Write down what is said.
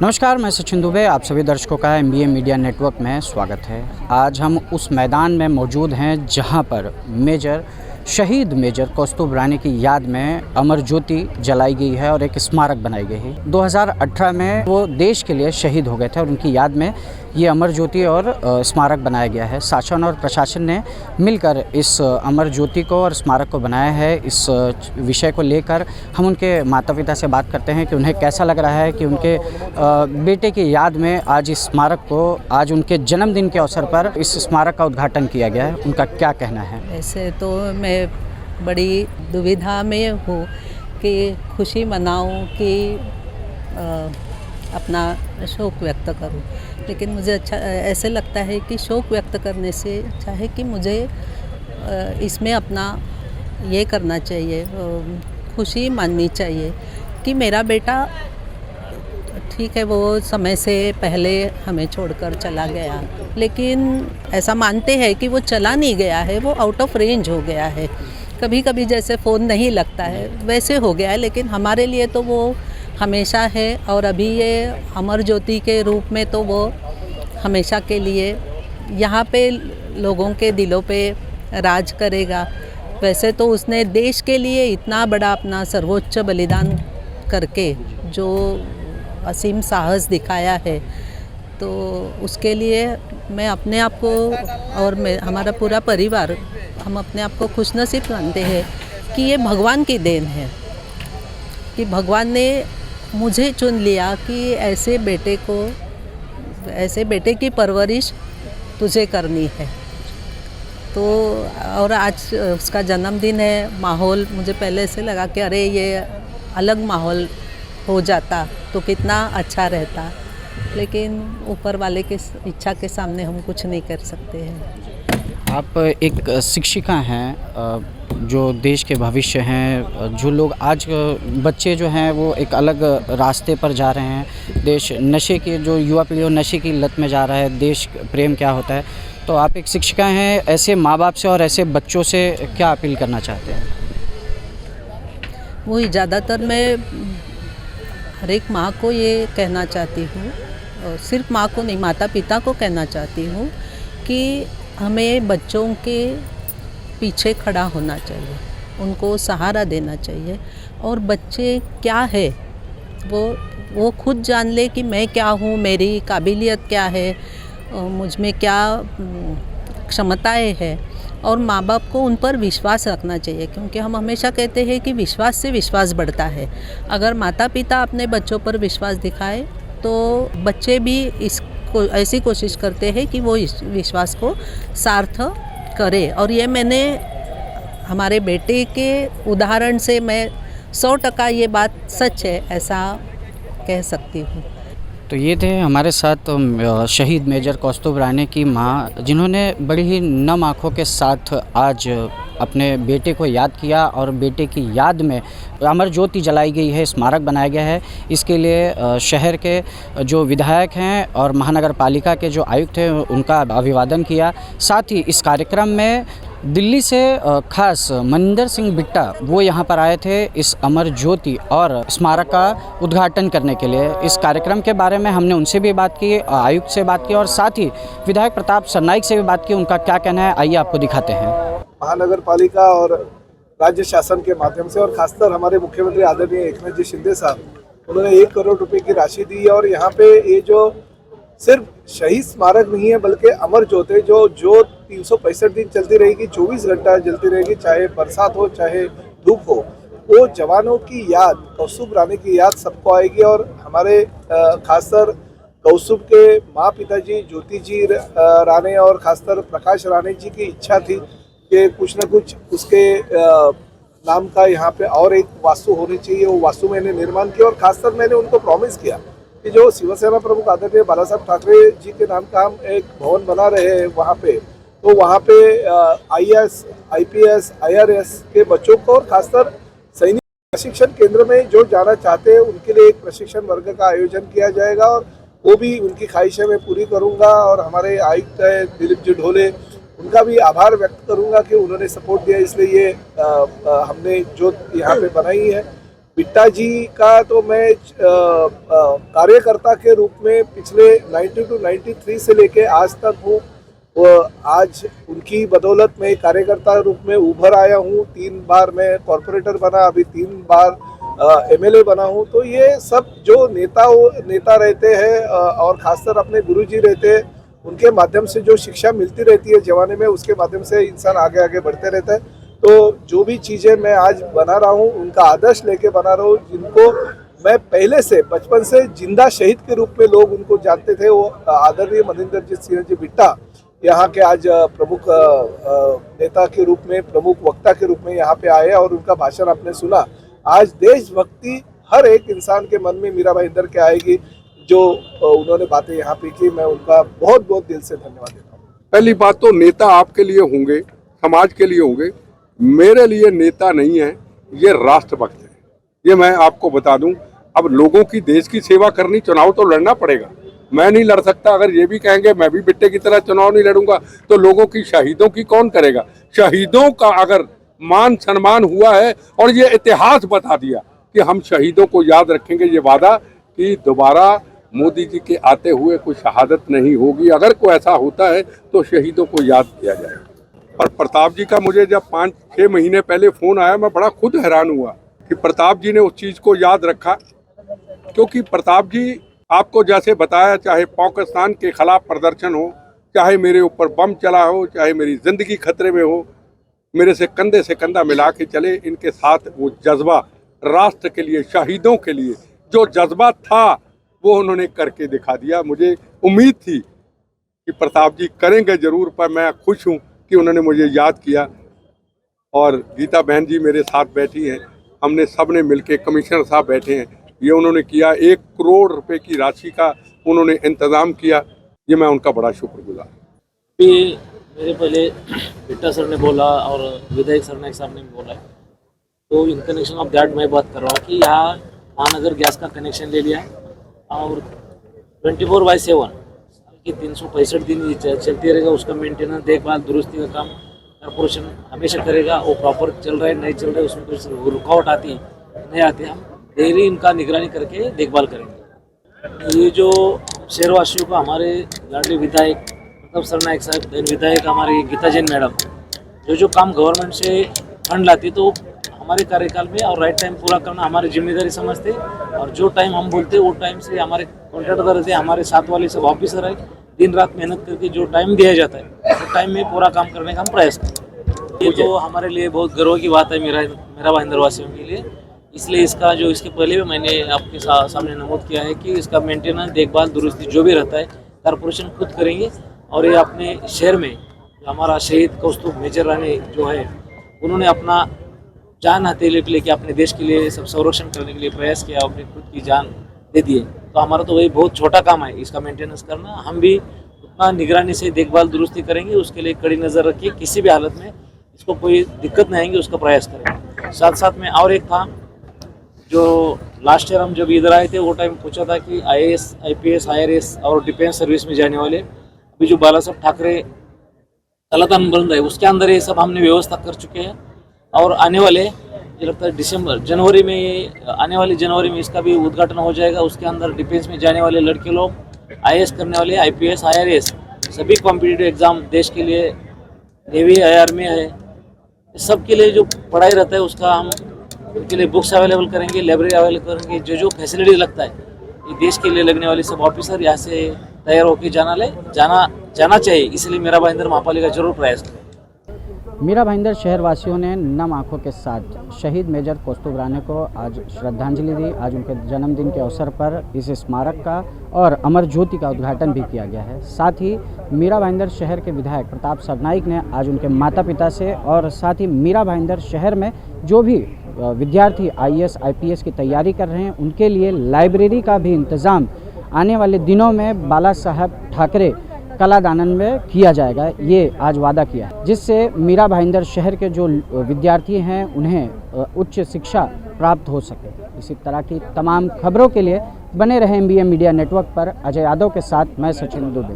नमस्कार, मैं सचिन दुबे। आप सभी दर्शकों का MBA मीडिया नेटवर्क में स्वागत है। आज हम उस मैदान में मौजूद हैं जहां पर शहीद मेजर कौस्तुभ राणे की याद में अमर ज्योति जलाई गई है और एक स्मारक बनाई गई है। 2018 में वो देश के लिए शहीद हो गए थे और उनकी याद में ये अमर ज्योति और स्मारक बनाया गया है। शासन और प्रशासन ने मिलकर इस अमर ज्योति को और स्मारक को बनाया है। इस विषय को लेकर हम उनके माता पिता से बात करते हैं कि उन्हें कैसा लग रहा है कि उनके बेटे की याद में आज इस स्मारक को, आज उनके जन्मदिन के अवसर पर इस स्मारक का उद्घाटन किया गया है। उनका क्या कहना है? ऐसे तो मैं बड़ी दुविधा में हूँ कि खुशी मनाऊँ कि अपना शोक व्यक्त करूँ, लेकिन मुझे अच्छा ऐसे लगता है कि शोक व्यक्त करने से अच्छा है कि मुझे इसमें अपना ये करना चाहिए, खुशी माननी चाहिए कि मेरा बेटा ठीक है, वो समय से पहले हमें छोड़कर चला गया, लेकिन ऐसा मानते हैं कि वो चला नहीं गया है, वो आउट ऑफ रेंज हो गया है। कभी कभी जैसे फ़ोन नहीं लगता है वैसे हो गया है, लेकिन हमारे लिए तो वो हमेशा है। और अभी ये अमर ज्योति के रूप में तो वो हमेशा के लिए यहाँ पे लोगों के दिलों पे राज करेगा। वैसे तो उसने देश के लिए इतना बड़ा अपना सर्वोच्च बलिदान करके जो असीम साहस दिखाया है, तो उसके लिए मैं अपने आप को और हमारा पूरा परिवार हम अपने आप को खुशनसीब मानते हैं कि ये भगवान की देन है कि भगवान ने मुझे चुन लिया कि ऐसे बेटे की परवरिश तुझे करनी है। तो और आज उसका जन्मदिन है। माहौल मुझे पहले से लगा कि अरे ये अलग माहौल हो जाता तो कितना अच्छा रहता, लेकिन ऊपर वाले की इच्छा के सामने हम कुछ नहीं कर सकते हैं। आप एक शिक्षिका हैं जो देश के भविष्य हैं। जो लोग आज बच्चे जो हैं वो एक अलग रास्ते पर जा रहे हैं, देश नशे की, जो युवा पीढ़ी वो नशे की लत में जा रहा है, देश प्रेम क्या होता है, तो आप एक शिक्षिका हैं, ऐसे माँ बाप से और ऐसे बच्चों से क्या अपील करना चाहते हैं? वही ज़्यादातर मैं हर एक माँ को ये कहना चाहती हूँ, और सिर्फ माँ को नहीं, माता पिता को कहना चाहती हूँ कि हमें बच्चों के पीछे खड़ा होना चाहिए, उनको सहारा देना चाहिए। और बच्चे क्या है वो खुद जान ले कि मैं क्या हूँ, मेरी काबिलियत क्या है, मुझ में क्या क्षमताएं हैं, और माँ बाप को उन पर विश्वास रखना चाहिए, क्योंकि हम हमेशा कहते हैं कि विश्वास से विश्वास बढ़ता है। अगर माता पिता अपने बच्चों पर विश्वास दिखाए तो बच्चे भी ऐसी कोशिश करते हैं कि वो इस विश्वास को सार्थक करे। और ये मैंने हमारे बेटे के उदाहरण से मैं 100% ये बात सच है ऐसा कह सकती हूँ। तो ये थे हमारे साथ शहीद मेजर कौस्तुभ राणे की माँ, जिन्होंने बड़ी ही नम आँखों के साथ आज अपने बेटे को याद किया और बेटे की याद में अमर ज्योति जलाई गई है, स्मारक बनाया गया है। इसके लिए शहर के जो विधायक हैं और महानगर पालिका के जो आयुक्त हैं उनका अभिवादन किया। साथ ही इस कार्यक्रम में दिल्ली से खास मनिंदर सिंह बिट्टा वो यहाँ पर आए थे इस अमर ज्योति और स्मारक का उद्घाटन करने के लिए। इस कार्यक्रम के बारे में हमने उनसे भी बात की, आयुक्त से बात की और साथ ही विधायक प्रताप सरनाइक से भी बात की। उनका क्या कहना है आइए आपको दिखाते हैं। महानगर पालिका और राज्य शासन के माध्यम से और खासकर हमारे मुख्यमंत्री आदरणीय एकनाथ जी शिंदे साहब, उन्होंने 1 करोड़ रुपए की राशि दी है। और यहाँ पे ये जो सिर्फ शहीद स्मारक नहीं है बल्कि अमर ज्योति जो 365 दिन चलती रहेगी, 24 घंटा चलती रहेगी, चाहे बरसात हो चाहे धूप हो, वो जवानों की याद, कौस्तुभ राणे की याद सबको आएगी। और हमारे खासकर कौस्तुभ के माँ पिताजी ज्योति जी राणे और खासकर प्रकाश राणे जी की इच्छा थी कि कुछ न कुछ उसके नाम का यहाँ पे और एक वास्तु होनी चाहिए। वो वास्तु मैंने निर्माण किया और खासकर मैंने उनको प्रॉमिस किया कि जो शिवसेना प्रमुख आदरणीय बाला साहब ठाकरे जी के नाम का हम एक भवन बना रहे हैं वहाँ पे, तो वहाँ पे IAS, IPS, IRS के बच्चों को और खासकर सैनिक प्रशिक्षण केंद्र में जो जाना चाहते हैं उनके लिए एक प्रशिक्षण वर्ग का आयोजन किया जाएगा। और वो भी उनकी ख्वाहिशें मैं पूरी करूँगा। और हमारे आयुक्त दिलीप जी ढोले, उनका भी आभार व्यक्त करूँगा कि उन्होंने सपोर्ट दिया, इसलिए ये हमने जो यहाँ पे बनाई है। बिट्टा जी का तो मैं कार्यकर्ता के रूप में पिछले 92 93 से लेके आज तक हूँ। आज उनकी बदौलत मैं कार्यकर्ता रूप में उभर आया हूँ। 3 बार मैं कॉरपोरेटर बना, अभी 3 बार एमएलए बना हूँ। तो ये सब जो नेता रहते हैं और खासकर अपने गुरुजी रहते हैं, उनके माध्यम से जो शिक्षा मिलती रहती है जवानी में, उसके माध्यम से इंसान आगे आगे बढ़ते रहता है। तो जो भी चीज़ें मैं आज बना रहा हूँ, उनका आदर्श लेके बना रहा हूँ, जिनको मैं पहले से बचपन से जिंदा शहीद के रूप में लोग उनको जानते थे। वो आदरणीय मनिंदरजीत सिंह जी बिट्टा यहाँ के आज प्रमुख नेता के रूप में, प्रमुख वक्ता के रूप में यहाँ पे आए और उनका भाषण आपने सुना। आज देशभक्ति हर एक इंसान के मन में मीरा भाईंदर के आएगी। जो उन्होंने बातें यहाँ पे की, मैं उनका बहुत बहुत दिल से धन्यवाद देता हूँ। पहली बात तो नेता आपके लिए होंगे, समाज के लिए होंगे, मेरे लिए नेता नहीं है, ये राष्ट्रभक्त है। ये मैं आपको बता दूं। अब लोगों की, देश की सेवा करनी, चुनाव तो लड़ना पड़ेगा। मैं नहीं लड़ सकता। अगर ये भी कहेंगे मैं भी बिट्टे की तरह चुनाव नहीं लड़ूंगा, तो लोगों की, शहीदों की कौन करेगा? शहीदों का अगर मान सम्मान हुआ है और ये इतिहास बता दिया कि हम शहीदों को याद रखेंगे, ये वादा कि दोबारा मोदी जी के आते हुए कोई शहादत नहीं होगी। अगर कोई ऐसा होता है तो शहीदों को याद किया जाए। और प्रताप जी का मुझे जब 5-6 महीने पहले फ़ोन आया, मैं बड़ा खुद हैरान हुआ कि प्रताप जी ने उस चीज़ को याद रखा। क्योंकि प्रताप जी, आपको जैसे बताया, चाहे पाकिस्तान के खिलाफ प्रदर्शन हो, चाहे मेरे ऊपर बम चला हो, चाहे मेरी ज़िंदगी खतरे में हो, मेरे से कंधा मिला के चले। इनके साथ वो जज्बा, राष्ट्र के लिए, शहीदों के लिए जो जज्बा था, वो उन्होंने करके दिखा दिया। मुझे उम्मीद थी कि प्रताप जी करेंगे ज़रूर, पर मैं खुश हूँ कि उन्होंने मुझे याद किया। और गीता बहन जी मेरे साथ बैठी हैं, हमने सब ने मिलकर, कमिश्नर साहब बैठे हैं, ये उन्होंने किया। 1 करोड़ रुपए की राशि का उन्होंने इंतज़ाम किया। ये मैं उनका बड़ा शुक्रगुजार। मेरे पहले बिट्टा सर ने बोला और विधायक सर ने साहब ने बोला है, तो इन कनेक्शन ऑफ दैट मैं बात कर रहा हूँ कि यहाँ महानगर गैस का कनेक्शन ले लिया और 24/7 कि 365 दिन चलती रहेगा। उसका मेंटेनेंस, देखभाल, दुरुस्ती का काम कॉर्पोरेशन हमेशा करेगा। वो प्रॉपर चल रहा है, नहीं चल रहा है, उसमें कुछ रुकावट आती है, नहीं आती, हम डेली इनका निगरानी करके देखभाल करेंगे। ये जो शहरवासियों को, हमारे लाडली विधायक प्रताप सरनायक साहब, विधायक हमारी गीता जैन मैडम, जो काम गवर्नमेंट से फंड लाती, तो हमारे कार्यकाल में और राइट टाइम पूरा करना हमारी जिम्मेदारी समझते। और जो टाइम हम बोलते वो टाइम से हमारे कॉन्ट्रैक्टर रहते, हमारे साथ वाले सब ऑफिसर है, दिन रात मेहनत करके जो टाइम दिया जाता है, तो टाइम में पूरा काम करने का हम प्रयास करते हैं। ये तो हमारे लिए बहुत गर्व की बात है, मेरा भाईंदर वासियों के लिए। इसलिए इसका जो, इसके पहले भी मैंने आपके सामने नमूद किया है कि इसका मेंटेनेंस, देखभाल, दुरुस्ती जो भी रहता है कॉर्पोरेशन खुद करेंगे। और ये अपने शहर में जो हमारा शहीद कौस्तुभ मेजर रानी जो है, उन्होंने अपना जान हथेली पे लेके अपने देश के लिए सब संरक्षण करने के लिए प्रयास किया, अपनी खुद की जान दे दिए। तो हमारा तो वही बहुत छोटा काम है इसका मेंटेनेंस करना। हम भी उतना निगरानी से देखभाल, दुरुस्ती करेंगे, उसके लिए कड़ी नज़र रखिए, किसी भी हालत में इसको कोई दिक्कत नहीं आएंगे, उसका प्रयास करेंगे। साथ साथ में और एक था, जो लास्ट ईयर हम जब इधर आए थे, वो टाइम पूछा था कि IAS, IPS, IRS और डिफेंस सर्विस में जाने वाले, अभी जो बाला साहब ठाकरे तलातन बंद है, उसके अंदर ये सब हमने व्यवस्था कर चुके हैं। और आने वाले, मुझे लगता है जनवरी में, आने वाली जनवरी में इसका भी उद्घाटन हो जाएगा। उसके अंदर डिफेंस में जाने वाले लड़के लोग, IAS करने वाले, IPS, IRS, सभी कॉम्पिटिटिव एग्ज़ाम देश के लिए, नेवी, आर्मी है, सब के लिए जो पढ़ाई रहता है उसका हम उनके लिए बुक्स अवेलेबल करेंगे, लाइब्रेरी अवेलेबल करेंगे। जो फैसिलिटी लगता है ये देश के लिए लगने वाले सब ऑफिसर यहाँ से तैयार होकर जाना चाहिए। इसलिए मीरा भाईंदर महापालिका जरूर प्रयास करें। मीरा भाईंदर शहर वासियों ने नम आंखों के साथ शहीद मेजर कौस्तुभ राणे को आज श्रद्धांजलि दी। आज उनके जन्मदिन के अवसर पर इस स्मारक का और अमर ज्योति का उद्घाटन भी किया गया है। साथ ही मीरा भाईंदर शहर के विधायक प्रताप सरनाइक ने आज उनके माता पिता से, और साथ ही मीरा भाईंदर शहर में जो भी विद्यार्थी IAS, IPS की तैयारी कर रहे हैं, उनके लिए लाइब्रेरी का भी इंतज़ाम आने वाले दिनों में बाला साहब ठाकरे कलादानन में किया जाएगा, ये आज वादा किया, जिससे मीरा भाईंदर शहर के जो विद्यार्थी हैं उन्हें उच्च शिक्षा प्राप्त हो सके। इसी तरह की तमाम खबरों के लिए बने रहे MBM मीडिया नेटवर्क पर। अजय यादव के साथ मैं सचिन दुबे।